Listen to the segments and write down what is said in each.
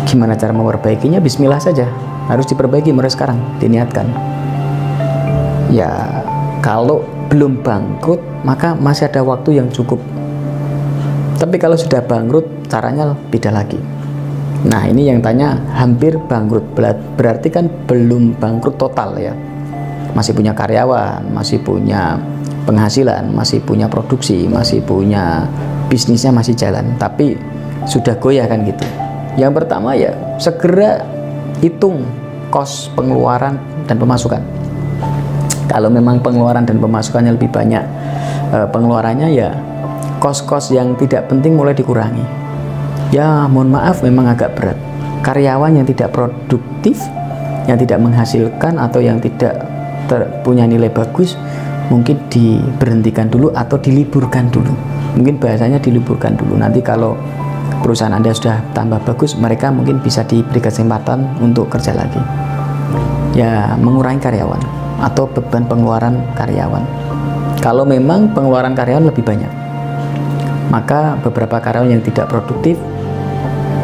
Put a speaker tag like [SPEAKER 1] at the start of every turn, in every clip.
[SPEAKER 1] Gimana cara memperbaikinya? Bismillah saja, harus diperbaiki mulai sekarang, diniatkan. Ya, kalau belum bangkrut maka masih ada waktu yang cukup. Tapi kalau sudah bangkrut, caranya beda lagi. Nah, ini yang tanya hampir bangkrut, berarti kan belum bangkrut total ya. Masih punya karyawan, masih punya penghasilan, masih punya produksi, masih punya bisnisnya, masih jalan, tapi sudah goyah kan gitu. Yang pertama ya segera hitung kos pengeluaran dan pemasukan. Kalau memang pengeluaran dan pemasukannya lebih banyak, pengeluarannya ya kos-kos yang tidak penting mulai dikurangi. Ya mohon maaf, memang agak berat. Karyawan yang tidak produktif, yang tidak menghasilkan atau yang tidak punya nilai bagus, mungkin diberhentikan dulu atau diliburkan dulu. Mungkin bahasanya diliburkan dulu. Nanti kalau perusahaan Anda sudah tambah bagus, mereka mungkin bisa diberi kesempatan untuk kerja lagi. Ya, mengurangi karyawan atau beban pengeluaran karyawan. Kalau memang pengeluaran karyawan lebih banyak, maka beberapa karyawan yang tidak produktif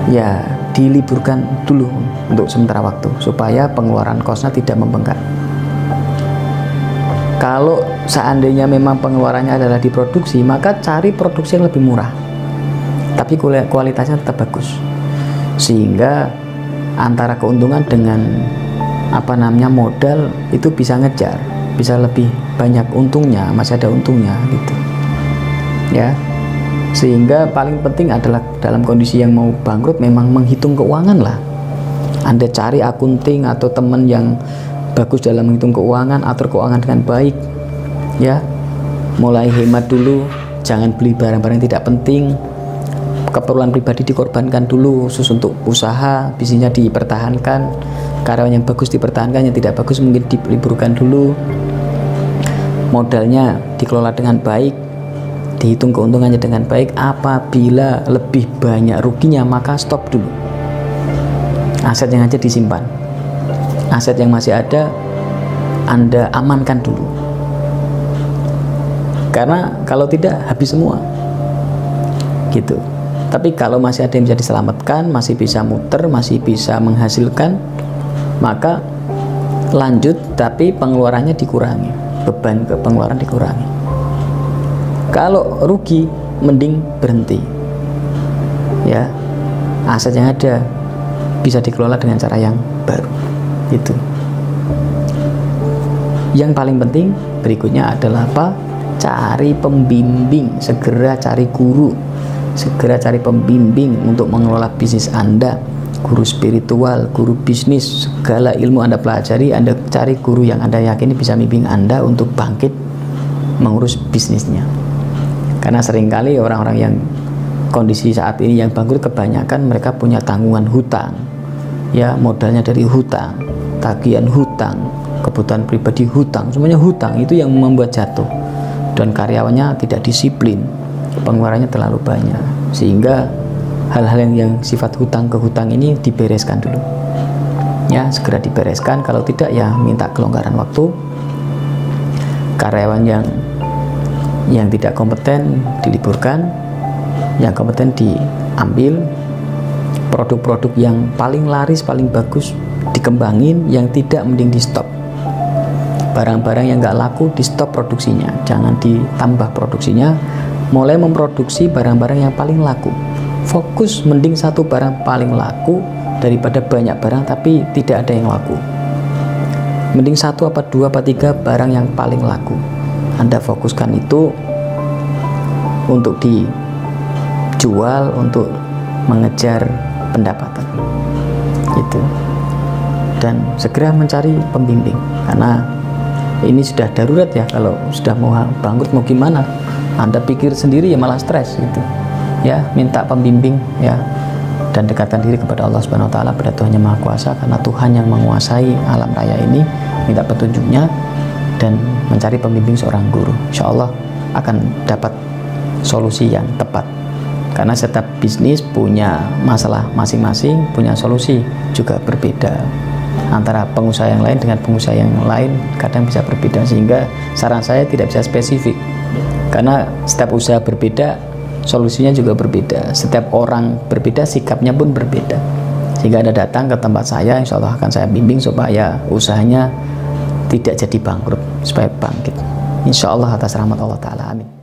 [SPEAKER 1] ya diliburkan dulu untuk sementara waktu supaya pengeluaran kosnya tidak membengkak. Kalau seandainya memang pengeluarannya adalah di produksi, maka cari produksi yang lebih murah tapi kualitasnya tetap bagus, sehingga antara keuntungan dengan modal itu bisa ngejar, bisa lebih banyak untungnya, masih ada untungnya gitu ya. Sehingga paling penting adalah dalam kondisi yang mau bangkrut memang menghitung keuangan lah. Anda cari akunting atau teman yang bagus dalam menghitung keuangan, atur keuangan dengan baik ya. Mulai hemat dulu, jangan beli barang-barang yang tidak penting. Keperluan pribadi dikorbankan dulu, khusus untuk usaha, bisnisnya dipertahankan. Karyawan yang bagus dipertahankan, yang tidak bagus mungkin diliburkan dulu. Modalnya dikelola dengan baik, dihitung keuntungannya dengan baik. Apabila lebih banyak ruginya, maka stop dulu. Aset yang ada disimpan, aset yang masih ada Anda amankan dulu, karena kalau tidak habis semua gitu. Tapi kalau masih ada yang bisa diselamatkan, masih bisa muter, masih bisa menghasilkan, maka lanjut, tapi pengeluarannya dikurangi, beban ke pengeluaran dikurangi. Kalau rugi, mending berhenti ya. Aset yang ada bisa dikelola dengan cara yang baru gitu. Yang paling penting berikutnya adalah apa? Cari pembimbing, segera cari guru, segera cari pembimbing untuk mengelola bisnis Anda. Guru spiritual, guru bisnis, segala ilmu Anda pelajari, Anda cari guru yang Anda yakini bisa membimbing Anda untuk bangkit mengurus bisnisnya. Karena seringkali orang-orang yang kondisi saat ini yang bangkrut, kebanyakan mereka punya tanggungan hutang ya, modalnya dari hutang, tagihan hutang, kebutuhan pribadi hutang, semuanya hutang. Itu yang membuat jatuh, dan karyawannya tidak disiplin, pengeluarannya terlalu banyak, sehingga hal-hal yang sifat hutang ke hutang ini dibereskan dulu ya, segera dibereskan. Kalau tidak ya minta kelonggaran waktu. Karyawan yang tidak kompeten diliburkan, yang kompeten diambil. Produk-produk yang paling laris, paling bagus dikembangin, yang tidak mending di stop. Barang-barang yang nggak laku di stop produksinya, jangan ditambah produksinya. Mulai memproduksi barang-barang yang paling laku. Fokus, mending satu barang paling laku daripada banyak barang tapi tidak ada yang laku. Mending satu apa dua apa tiga barang yang paling laku. Anda fokuskan itu untuk dijual, untuk mengejar pendapatan gitu. Dan segera mencari pembimbing, karena ini sudah darurat ya. Kalau sudah mau bangkrut mau gimana? Anda pikir sendiri ya malah stres gitu ya. Minta pembimbing ya, dan dekatkan diri kepada Allah Subhanahu wa taala, pada Tuhan yang Maha Kuasa, karena Tuhan yang menguasai alam raya ini. Minta petunjuknya dan mencari pembimbing seorang guru, insya Allah akan dapat solusi yang tepat. Karena setiap bisnis punya masalah masing-masing, punya solusi juga berbeda. Antara pengusaha yang lain dengan pengusaha yang lain kadang bisa berbeda, sehingga saran saya tidak bisa spesifik. Karena setiap usaha berbeda, solusinya juga berbeda. Setiap orang berbeda, sikapnya pun berbeda. Sehingga Anda datang ke tempat saya, insya Allah akan saya bimbing supaya usahanya tidak jadi bangkrut, supaya bangkit. Insya Allah atas rahmat Allah Ta'ala. Amin.